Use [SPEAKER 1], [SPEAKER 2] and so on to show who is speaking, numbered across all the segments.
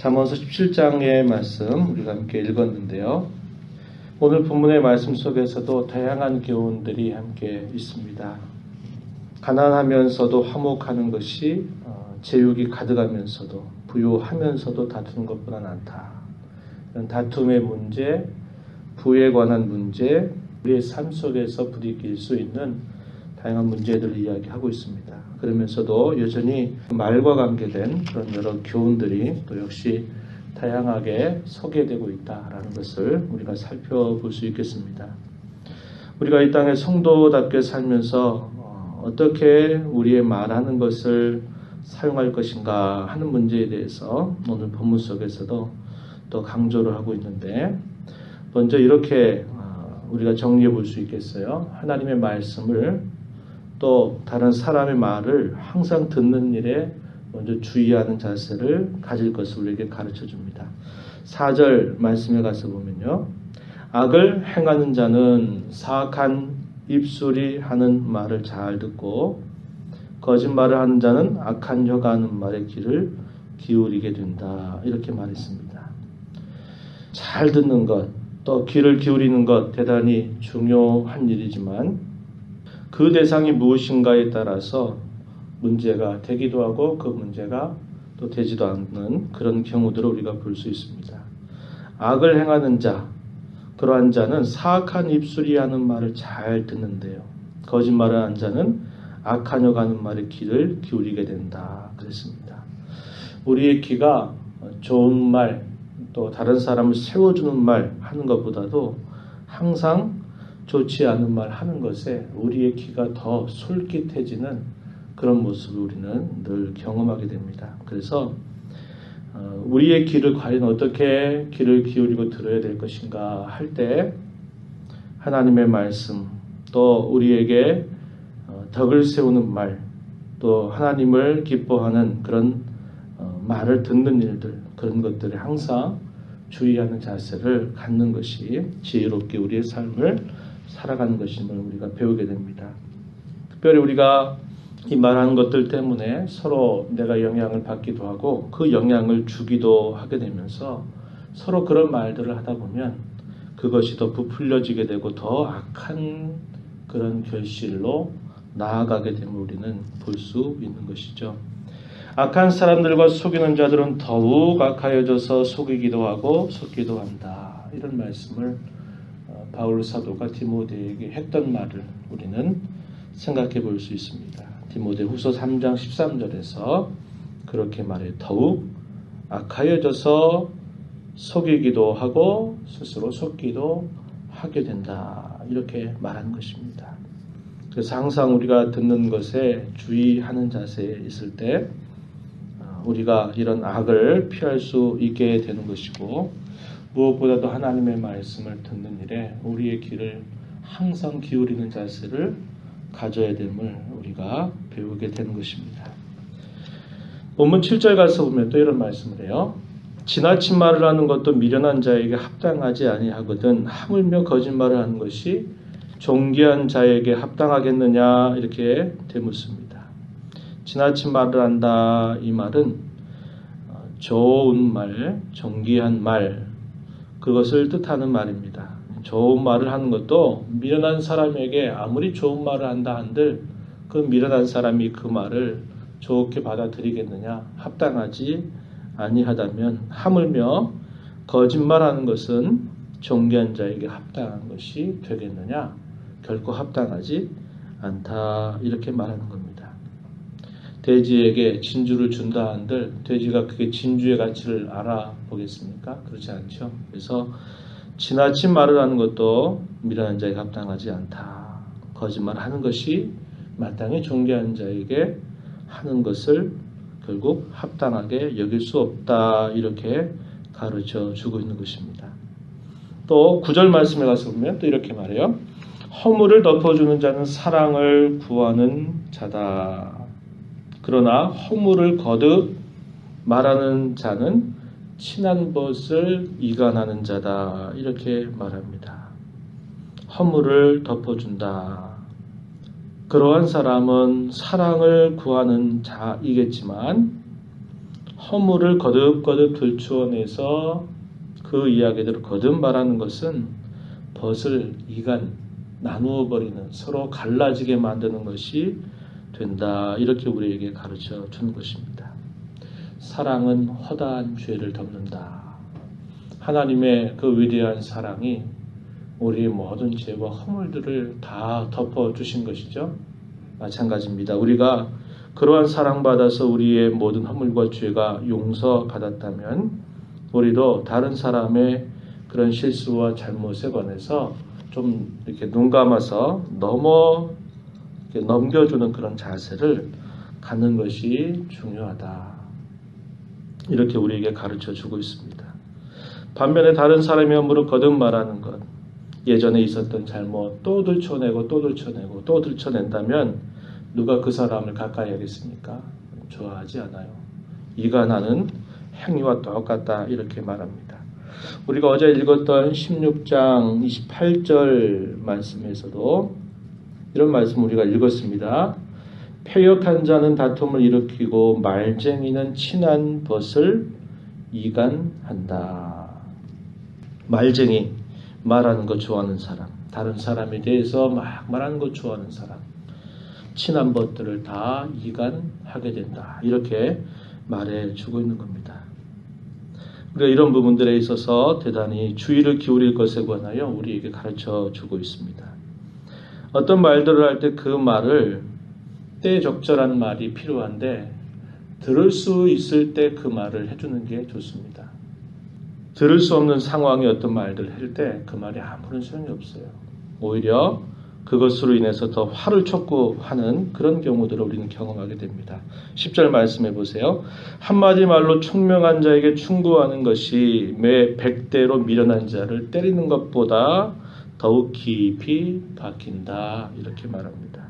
[SPEAKER 1] 잠언서 17장의 말씀 우리가 함께 읽었는데요. 오늘 본문의 말씀 속에서도 다양한 교훈들이 함께 있습니다. 가난하면서도 화목하는 것이 제육이 가득하면서도 부유하면서도 다투는 것보다는 않다. 이런 다툼의 문제, 부에 관한 문제, 우리의 삶 속에서 부딪힐 수 있는 다양한 문제들을 이야기하고 있습니다. 그러면서도 여전히 말과 관계된 그런 여러 교훈들이 또 역시 다양하게 소개되고 있다라는 것을 우리가 살펴볼 수 있겠습니다. 우리가 이 땅의 성도답게 살면서 어떻게 우리의 말하는 것을 사용할 것인가 하는 문제에 대해서 오늘 본문 속에서도 또 강조를 하고 있는데, 먼저 이렇게 우리가 정리해 볼 수 있겠어요. 하나님의 말씀을 또 다른 사람의 말을 항상 듣는 일에 먼저 주의하는 자세를 가질 것을 우리에게 가르쳐 줍니다. 4절 말씀에 가서 보면요. 악을 행하는 자는 사악한 입술이 하는 말을 잘 듣고 거짓말을 하는 자는 악한 혀가 하는 말에 귀를 기울이게 된다. 이렇게 말했습니다. 잘 듣는 것, 또 귀를 기울이는 것 대단히 중요한 일이지만 그 대상이 무엇인가에 따라서 문제가 되기도 하고 그 문제가 또 되지도 않는 그런 경우들을 우리가 볼 수 있습니다. 악을 행하는 자, 그러한 자는 사악한 입술이 하는 말을 잘 듣는데요. 거짓말을 하는 자는 악한 혀가 하는 말에 귀를 기울이게 된다. 그랬습니다. 우리의 귀가 좋은 말, 또 다른 사람을 세워주는 말 하는 것보다도 항상 좋지 않은 말 하는 것에 우리의 귀가 더 솔깃해지는 그런 모습을 우리는 늘 경험하게 됩니다. 그래서 우리의 귀를 과연 어떻게 귀를 기울이고 들어야 될 것인가 할 때 하나님의 말씀, 또 우리에게 덕을 세우는 말, 또 하나님을 기뻐하는 그런 말을 듣는 일들, 그런 것들에 항상 주의하는 자세를 갖는 것이 지혜롭게 우리의 삶을 살아가는 것임을 우리가 배우게 됩니다. 특별히 우리가 이 말하는 것들 때문에 서로 내가 영향을 받기도 하고 그 영향을 주기도 하게 되면서 서로 그런 말들을 하다 보면 그것이 더 부풀려지게 되고 더 악한 그런 결실로 나아가게 됨을 우리는 볼 수 있는 것이죠. 악한 사람들과 속이는 자들은 더욱 악하여져서 속이기도 하고 속기도 한다. 이런 말씀을 바울 사도가 디모데에게 했던 말을 우리는 생각해 볼 수 있습니다. 디모데 후서 3장 13절에서 그렇게 말해 더욱 악하여져서 속이기도 하고 스스로 속기도 하게 된다. 이렇게 말하는 것입니다. 그래서 항상 우리가 듣는 것에 주의하는 자세에 있을 때 우리가 이런 악을 피할 수 있게 되는 것이고, 무엇보다도 하나님의 말씀을 듣는 일에 우리의 귀를 항상 기울이는 자세를 가져야 됨을 우리가 배우게 되는 것입니다. 본문 7절 가서 보면 또 이런 말씀을 해요. 지나친 말을 하는 것도 미련한 자에게 합당하지 아니하거든 하물며 거짓말을 하는 것이 존귀한 자에게 합당하겠느냐, 이렇게 되묻습니다. 지나친 말을 한다, 이 말은 좋은 말, 존귀한 말, 그것을 뜻하는 말입니다. 좋은 말을 하는 것도 미련한 사람에게 아무리 좋은 말을 한다 한들 그 미련한 사람이 그 말을 좋게 받아들이겠느냐, 합당하지 아니하다면 하물며 거짓말하는 것은 존귀한 자에게 합당한 것이 되겠느냐, 결코 합당하지 않다. 이렇게 말하는 겁니다. 돼지에게 진주를 준다 한들 돼지가 그게 진주의 가치를 알아보겠습니까? 그렇지 않죠. 그래서 지나친 말을 하는 것도 미련한 자에게 합당하지 않다. 거짓말하는 것이 마땅히 존귀한 자에게 하는 것을 결국 합당하게 여길 수 없다. 이렇게 가르쳐 주고 있는 것입니다. 또 9절 말씀에 가서 보면 또 이렇게 말해요. 허물을 덮어주는 자는 사랑을 구하는 자다. 그러나 허물을 거듭 말하는 자는 친한 것을 이간하는 자다. 이렇게 말합니다. 허물을 덮어준다. 그러한 사람은 사랑을 구하는 자이겠지만 허물을 거듭거듭 들추어내서 그 이야기들을 거듭 말하는 것은 벗을 나누어 버리는, 서로 갈라지게 만드는 것이 된다. 이렇게 우리에게 가르쳐 주는 것입니다. 사랑은 허다한 죄를 덮는다. 하나님의 그 위대한 사랑이 우리의 모든 죄와 허물들을 다 덮어주신 것이죠. 마찬가지입니다. 우리가 그러한 사랑받아서 우리의 모든 허물과 죄가 용서받았다면 우리도 다른 사람의 그런 실수와 잘못에 관해서 좀 이렇게 눈 감아서 넘겨주는 그런 자세를 갖는 것이 중요하다. 이렇게 우리에게 가르쳐 주고 있습니다. 반면에 다른 사람의 허물을 거듭 말하는 것, 예전에 있었던 잘못 또 들춰내고 또 들춰내고 또 들춰낸다면 누가 그 사람을 가까이 하겠습니까? 좋아하지 않아요. 이간하는 행위와 똑같다. 이렇게 말합니다. 우리가 어제 읽었던 16장 28절 말씀에서도 이런 말씀 우리가 읽었습니다. 패역한 자는 다툼을 일으키고 말쟁이는 친한 벗을 이간한다. 말쟁이, 말하는 거 좋아하는 사람, 다른 사람에 대해서 막 말하는 거 좋아하는 사람, 친한 벗들을 다 이간하게 된다. 이렇게 말해주고 있는 겁니다. 우리가 이런 부분들에 있어서 대단히 주의를 기울일 것에 관하여 우리에게 가르쳐주고 있습니다. 어떤 말들을 할 때 그 말을 때 적절한 말이 필요한데 들을 수 있을 때 그 말을 해주는 게 좋습니다. 들을 수 없는 상황에 어떤 말들을 할 때 그 말이 아무런 소용이 없어요. 오히려 그것으로 인해서 더 화를 촉구하는 그런 경우들을 우리는 경험하게 됩니다. 10절 말씀해 보세요. 한마디 말로 총명한 자에게 충고하는 것이 매 100대로 미련한 자를 때리는 것보다 더욱 깊이 박힌다. 이렇게 말합니다.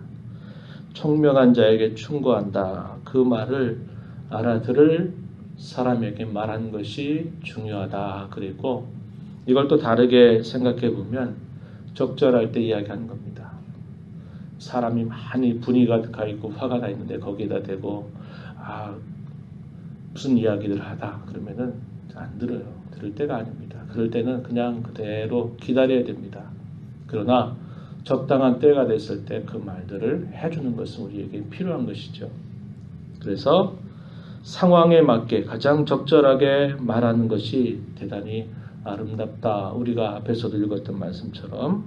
[SPEAKER 1] 총명한 자에게 충고한다. 그 말을 알아들을 사람에게 말하는 것이 중요하다. 그리고 이걸 또 다르게 생각해 보면 적절할 때 이야기하는 겁니다. 사람이 많이 분위기가 가 있고 화가 나 있는데 거기에다 대고 무슨 이야기를 하다 그러면은 안 들어요. 들을 때가 아닙니다. 그럴 때는 그냥 그대로 기다려야 됩니다. 그러나 적당한 때가 됐을 때 그 말들을 해주는 것은 우리에게 필요한 것이죠. 그래서 상황에 맞게 가장 적절하게 말하는 것이 대단히 아름답다. 우리가 앞에서도 읽었던 말씀처럼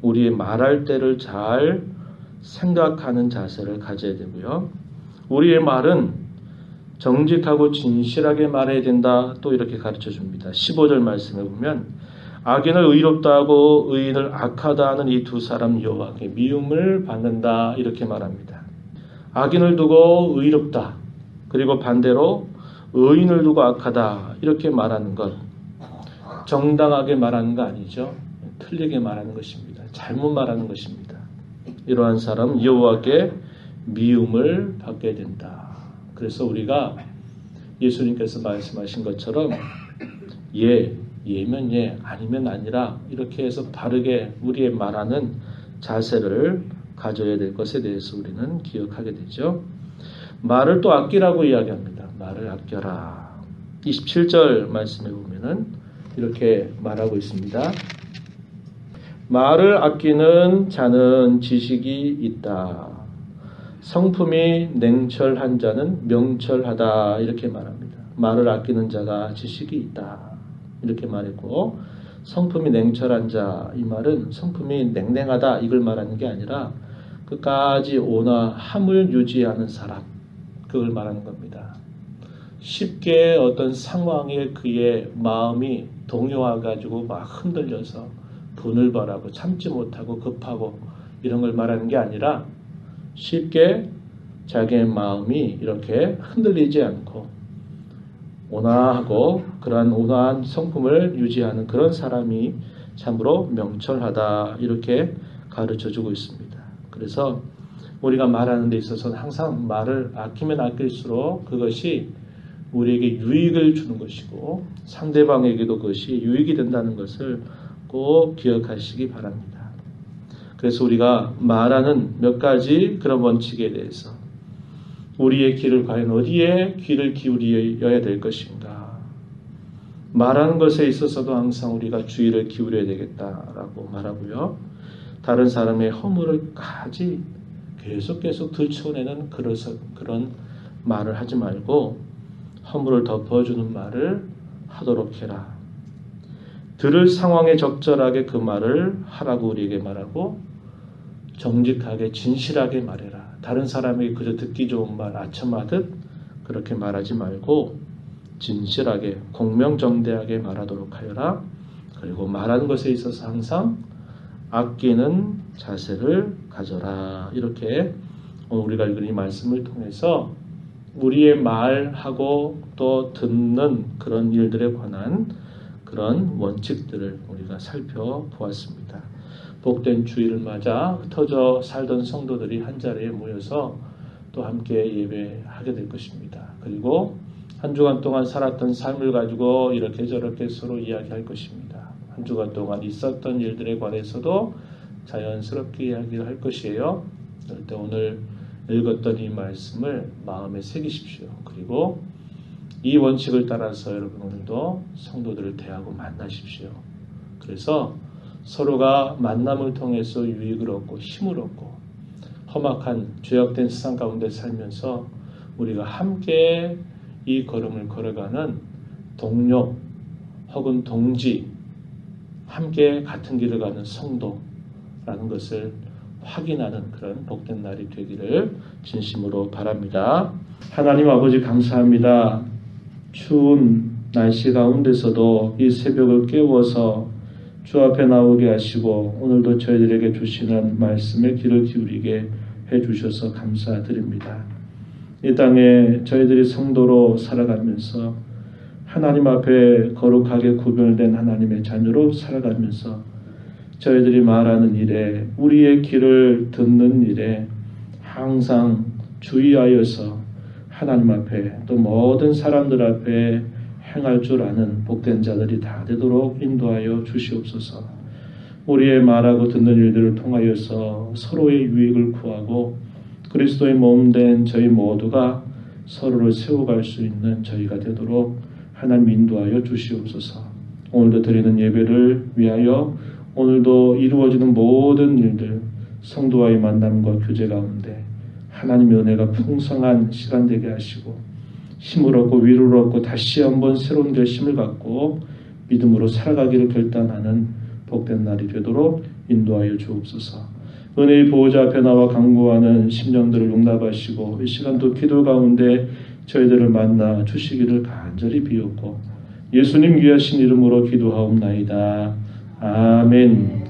[SPEAKER 1] 우리의 말할 때를 잘 생각하는 자세를 가져야 되고요. 우리의 말은 정직하고 진실하게 말해야 된다. 또 이렇게 가르쳐 줍니다. 15절 말씀에 보면 악인을 의롭다 하고 의인을 악하다 하는 이 두 사람 여호와께 미움을 받는다. 이렇게 말합니다. 악인을 두고 의롭다. 그리고 반대로 의인을 두고 악하다. 이렇게 말하는 것. 정당하게 말하는 거 아니죠. 틀리게 말하는 것입니다. 잘못 말하는 것입니다. 이러한 사람 여호와께 미움을 받게 된다. 그래서 우리가 예수님께서 말씀하신 것처럼 예면 예, 아니면 아니라 이렇게 해서 바르게 우리의 말하는 자세를 가져야 될 것에 대해서 우리는 기억하게 되죠. 말을 또 아끼라고 이야기합니다. 말을 아껴라. 27절 말씀에 보면은 이렇게 말하고 있습니다. 말을 아끼는 자는 지식이 있다. 성품이 냉철한 자는 명철하다. 이렇게 말합니다. 말을 아끼는 자가 지식이 있다. 이렇게 말했고 성품이 냉철한 자, 이 말은 성품이 냉랭하다 이걸 말하는 게 아니라 끝까지 온화함을 유지하는 사람, 그걸 말하는 겁니다. 쉽게 어떤 상황에 그의 마음이 동요와가지고 막 흔들려서 분을 발하고 참지 못하고 급하고 이런 걸 말하는 게 아니라 쉽게 자기의 마음이 이렇게 흔들리지 않고 온화하고 그러한 온화한 성품을 유지하는 그런 사람이 참으로 명철하다. 이렇게 가르쳐주고 있습니다. 그래서 우리가 말하는 데 있어서는 항상 말을 아끼면 아낄수록 그것이 우리에게 유익을 주는 것이고 상대방에게도 그것이 유익이 된다는 것을 꼭 기억하시기 바랍니다. 그래서 우리가 말하는 몇 가지 그런 원칙에 대해서 우리의 길을 과연 어디에 귀를 기울여야 될 것인가? 말하는 것에 있어서도 항상 우리가 주의를 기울여야 되겠다라고 말하고요. 다른 사람의 허물을까지 계속 들춰내는 그런 말을 하지 말고 허물을 덮어주는 말을 하도록 해라. 들을 상황에 적절하게 그 말을 하라고 우리에게 말하고 정직하게 진실하게 말해라. 다른 사람에게 그저 듣기 좋은 말 아첨하듯 그렇게 말하지 말고 진실하게 공명정대하게 말하도록 하여라. 그리고 말하는 것에 있어서 항상 아끼는 자세를 가져라. 이렇게 오늘 우리가 읽은 이 말씀을 통해서 우리의 말하고 또 듣는 그런 일들에 관한 그런 원칙들을 우리가 살펴보았습니다. 복된 주일을 맞아 흩어져 살던 성도들이 한자리에 모여서 또 함께 예배하게 될 것입니다. 그리고 한 주간 동안 살았던 삶을 가지고 이렇게 저렇게 서로 이야기할 것입니다. 한 주간 동안 있었던 일들에 관해서도 자연스럽게 이야기를 할 것이에요. 그럴 때 오늘 읽었던 이 말씀을 마음에 새기십시오. 그리고 이 원칙을 따라서 여러분 오늘도 성도들을 대하고 만나십시오. 그래서 서로가 만남을 통해서 유익을 얻고 힘을 얻고 험악한 죄악된 세상 가운데 살면서 우리가 함께 이 걸음을 걸어가는 동료 혹은 동지, 함께 같은 길을 가는 성도라는 것을 확인하는 그런 복된 날이 되기를 진심으로 바랍니다. 하나님 아버지 감사합니다. 추운 날씨 가운데서도 이 새벽을 깨워서 주 앞에 나오게 하시고 오늘도 저희들에게 주시는 말씀에 귀를 기울이게 해주셔서 감사드립니다. 이 땅에 저희들이 성도로 살아가면서 하나님 앞에 거룩하게 구별된 하나님의 자녀로 살아가면서 저희들이 말하는 일에 우리의 길을 듣는 일에 항상 주의하여서 하나님 앞에 또 모든 사람들 앞에 행할 줄 아는 복된 자들이 다 되도록 인도하여 주시옵소서. 우리의 말하고 듣는 일들을 통하여서 서로의 유익을 구하고 그리스도의 몸된 저희 모두가 서로를 세워갈 수 있는 저희가 되도록 하나님 인도하여 주시옵소서. 오늘도 드리는 예배를 위하여 오늘도 이루어지는 모든 일들 성도와의 만남과 교제 가운데 하나님의 은혜가 풍성한 시간 되게 하시고 힘을 얻고 위로를 얻고 다시 한번 새로운 결심을 갖고 믿음으로 살아가기를 결단하는 복된 날이 되도록 인도하여 주옵소서. 은혜의 보호자 앞에 나와 간구하는 심령들을 용납하시고 이 시간도 기도 가운데 저희들을 만나 주시기를 간절히 비옵고 예수님 귀하신 이름으로 기도하옵나이다. 아멘.